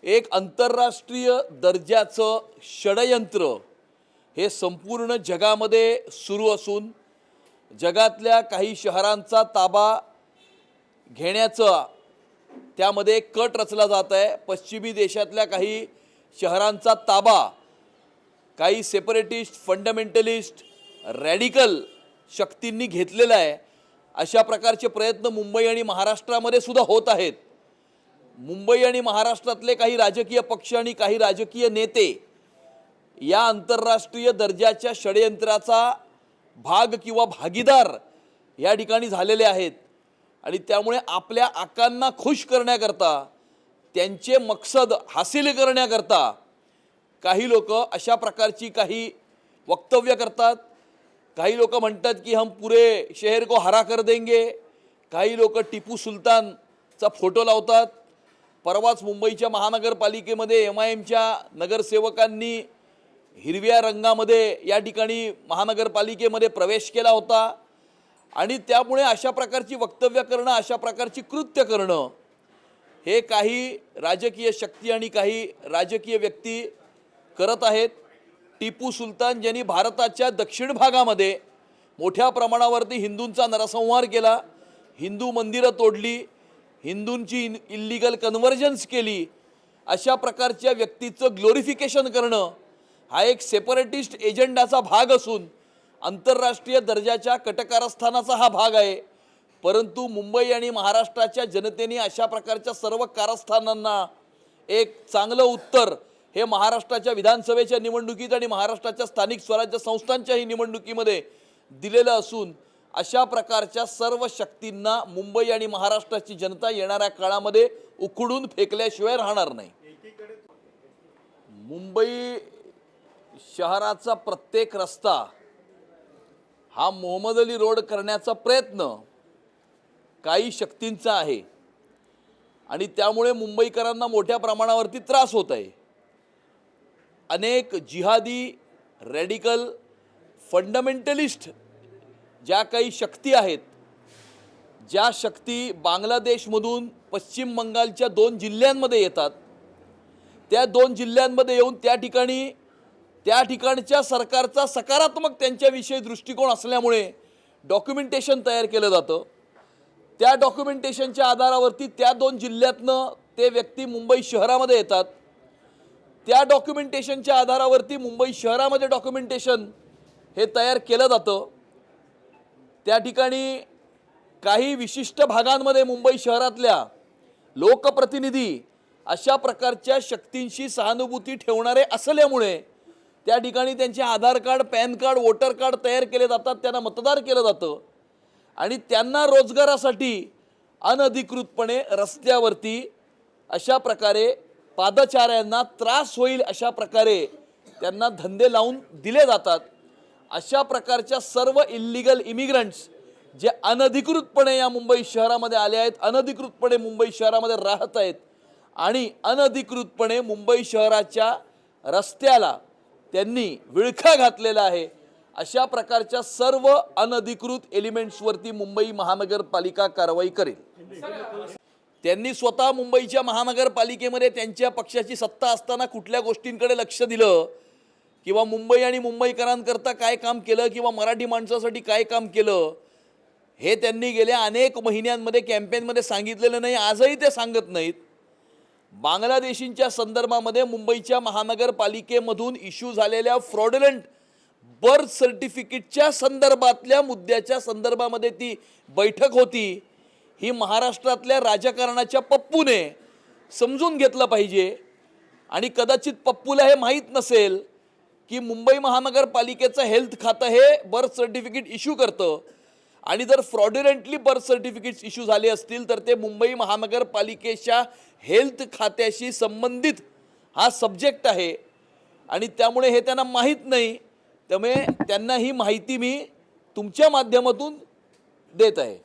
एक आंतरराष्ट्रीय दर्जाचं षडयंत्र हे संपूर्ण जगामध्ये सुरू असून जगातल्या काही शहरांचा ताबा घेण्याचा त्यामध्ये कट रचला जात आहे। पश्चिमी देशातल्या काही शहरांचा ताबा काही सेपरेटिस्ट, फंडामेंटलिस्ट, रॅडिकल शक्तींनी घेतलेला आहे। अशा प्रकारचे प्रयत्न मुंबई आणि महाराष्ट्रामध्ये सुद्धा होत आहेत। मुंबई आणि महाराष्ट्रातले काही राजकीय पक्ष आणि काही राजकीय नेते या आंतरराष्ट्रीय दर्जाच्या षडयंत्राचा भाग किंवा भागीदार या ठिकाणी झालेले आहेत आणि त्यामुळे आपल्या आकांना खुश करण्याकरता, त्यांचे मकसद हासिल करण्याकरता काही लोक अशा प्रकारची काही वक्तव्य करतात। काही लोक म्हणतात की हम पूरे शहर को हरा कर देंगे, काही लोक टिपू सुलतानचा फोटो लावतात। परवाच मुंबईच्या महानगरपालिकेमध्ये MIMच्या नगरसेवकांनी हिरव्या रंगामध्ये या ठिकाणी महानगरपालिकेमध्ये प्रवेश केला होता आणि त्यामुळे अशा प्रकारची वक्तव्य करणं, अशा प्रकारची कृत्य करणं हे काही राजकीय शक्ती आणि काही राजकीय व्यक्ती करत आहेत। टिपू सुलतान ज्यांनी भारताच्या दक्षिण भागामध्ये मोठ्या प्रमाणावरती हिंदूंचा नरसंहार केला, हिंदू मंदिरं तोडली, हिंदूंची इल्लीगल कन्व्हर्जन्स केली, अशा प्रकारच्या व्यक्तीचं ग्लोरिफिकेशन करणं हा एक सेपरेटिस्ट एजेंडाचा भाग असून आंतरराष्ट्रीय दर्जाच्या कटकारस्थानाचा हा भाग आहे। परंतु मुंबई आणि महाराष्ट्राच्या जनतेने अशा प्रकारच्या सर्व कारस्थानांना एक चांगलं उत्तर हे महाराष्ट्राच्या विधानसभेच्या निवडणुकीत आणि महाराष्ट्राच्या स्थानिक स्वराज्य संस्थांच्याही निवडणुकीमध्ये दिलेलं असून अशा प्रकारच्या सर्व शक्तींना मुंबई आणि महाराष्ट्राची जनता येणाऱ्या काळामध्ये उखडून फेकल्याशिवाय राहणार नाही। मुंबई शहराचा प्रत्येक रस्ता हा मोहम्मद अली रोड करण्याचा प्रयत्न काही शक्तींचा आहे आणि त्यामुळे मुंबईकरांना मोठ्या प्रमाणावरती त्रास होत आहे। अनेक जिहादी, रॅडिकल, फंडामेंटलिस्ट ज्या काही शक्ती आहेत, ज्या शक्ती बांगलादेशमधून पश्चिम बंगालच्या 2 जिल्ह्यांमध्ये येतात, त्या 2 जिल्ह्यांमध्ये येऊन त्या ठिकाणच्या सरकारचा सकारात्मक त्यांच्याविषयी दृष्टिकोन असल्यामुळे डॉक्युमेंटेशन तयार केलं जातं। त्या डॉक्युमेंटेशनच्या आधारावरती त्या 2 जिल्ह्यातनं ते व्यक्ती मुंबई शहरामध्ये येतात। त्या डॉक्युमेंटेशनच्या आधारावरती मुंबई शहरामध्ये डॉक्युमेंटेशन हे तयार केलं जातं। त्या ठिकाणी काही विशिष्ट भागांमध्ये मुंबई शहरातल्या लोकप्रतिनिधी अशा प्रकारच्या शक्तींशी सहानुभूती ठेवणारे असल्यामुळे त्या ठिकाणी त्यांचे Aadhaar card, PAN card, voter card तयार केले जातात, त्यांना मतदार केलं जातं आणि त्यांना रोजगारासाठी अनधिकृतपणे रस्त्यावरती अशा प्रकारे पादचाऱ्यांना त्रास होईल अशा प्रकारे त्यांना धंदे लावून दिले जातात। अशा प्रकारच्या सर्व इल्लीगल इमिग्रंट्स जे अनधिकृतपणे या मुंबई शहरामध्ये आले आहेत, अनधिकृतपणे मुंबई शहरामध्ये राहत आहेत आणि अनधिकृतपणे मुंबई शहराच्या रस्त्याला त्यांनी विळखा घातलेला आहे, अशा प्रकारच्या सर्व अनधिकृत एलिमेंट्सवरती मुंबई महानगरपालिका कारवाई करेल। त्यांनी स्वतः मुंबईच्या महानगरपालिकेमध्ये त्यांच्या पक्षाची सत्ता असताना कुठल्या गोष्टींकडे लक्ष दिलं किंवा मुंबई आणि मुंबईकरांकरता काय काम केलं किंवा मराठी माणसासाठी काय काम केलं हे त्यांनी गेल्या अनेक महिन्यांमध्ये कॅम्पेनमध्ये सांगितलेलं नाही, आजही ते सांगत नाहीत। बांगलादेशींच्या संदर्भामध्ये मुंबईच्या महानगरपालिकेमधून इश्यू झालेल्या फ्रॉडुलंट बर्थ सर्टिफिकेटच्या संदर्भातल्या मुद्द्याच्या संदर्भामध्ये ती बैठक होती। ही महाराष्ट्रातल्या राजकारणाच्या पप्पूने समजून घेतलं पाहिजे आणि कदाचित पप्पूला हे माहीत नसेल की मुंबई महानगरपालिकेचं हेल्थ खातं हे बर्थ सर्टिफिकेट इश्यू करतं आणि जर फ्रॉड्युलंटली बर्थ सर्टिफिकेट्स इश्यू झाले असतील तर ते मुंबई महानगरपालिकेच्या हेल्थ खात्याशी संबंधित हा सब्जेक्ट आहे आणि त्यामुळे हे त्यांना माहीत नाही। त्यामुळे त्यांना ही माहिती मी तुमच्या माध्यमातून देत आहे।